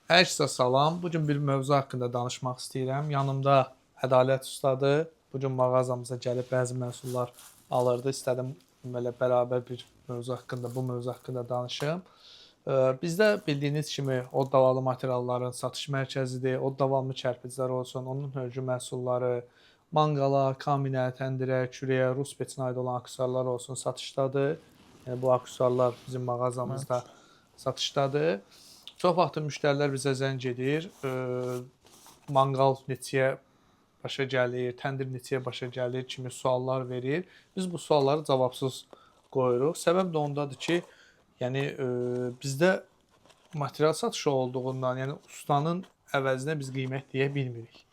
Hər kəsə salam. Bu gün bir mövzu haqqında danışmaq istəyirəm. Yanımda Ədalət ustadır. Bu gün mağazamıza gəlib bəzi məhsullar alırdı. İstədim belə bərabər bir mövzu haqqında danışım. Bizdə bildiyiniz kimi od davalı materialların satış mərkəzidir. Od davamlı kərpiclər olsun, onun hörgü məhsulları, manqala, kaminə, təndirə, kürəyə, rus peçinə aid olan aksesuarlar olsun satışdadır. Yəni bu aksesuarlar bizim mağazamızda satışdadır. Çox vaxt müştərilər bizə zəng edir. Manqal neçəyə başa gəlir, təndir neçəyə başa gəlir kimi suallar verir. Biz bu sualları cavabsız qoyuruq. Səbəb də ondadır ki, yəni bizdə material satışı olduğundan, yəni ustanın əvəzinə biz qiymət deyə bilmirik.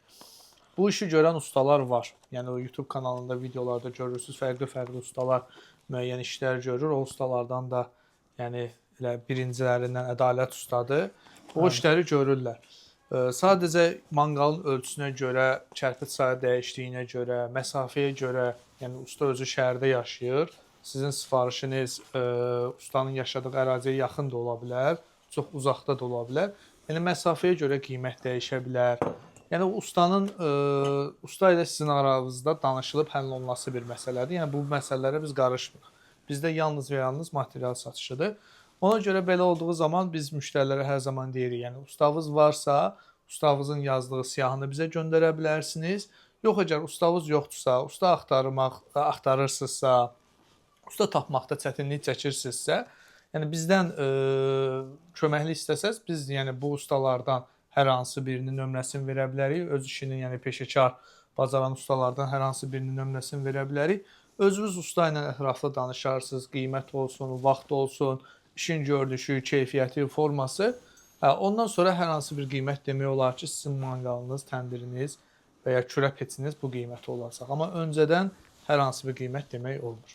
Bu işi görən ustalar var. Yəni o YouTube kanalında, videolarda görürsüz, fərqli-fərqli ustalar müəyyən işlər görür. O ustalardan da yəni elə birincilərindən Ədalət ustadır. O işləri görürlər. Sadəcə manqalın ölçüsünə görə, kərpic sayı dəyişdiyinə görə, məsafəyə görə, yəni usta özü şəhərdə yaşayır. Sizin sifarişiniz ustanın yaşadığı əraziyə yaxın da ola bilər, çox uzaqda da ola bilər. Yəni məsafəyə görə qiymət dəyişə bilər. Yəni usta ilə sizin aranızda danışılıb həll olunması bir məsələdir. Yəni bu məsələlərə biz qarışmırıq. Bizdə yalnız və yalnız material satışıdır. Ona görə belə olduğu zaman biz müştərilərə hər zaman deyirik, yəni ustavız varsa, ustavızın yazdığı siyahını bizə göndərə bilərsiniz. Yox, əgər ustavız yoxdursa, usta axtarırsınızsa, usta tapmaqda çətinlik çəkirsinizsə, yəni bizdən köməklik istəsəz, biz yəni bu ustalardan hər hansı birinin nömrəsini verə bilərik. Öz işinin, yəni peşəkar bacaran ustalardan hər hansı birinin nömrəsini verə bilərik. Özünüz usta ilə ətraflı danışarsınız, qiymət olsun, vaxt olsun, işin görünüşü, keyfiyyəti, forması. Ondan sonra hər hansı bir qiymət demək olar ki, sizin manqalınız, təndiriniz və ya kürə peçiniz bu qiymətə olacaq. Amma öncədən hər hansı bir qiymət demək olmur.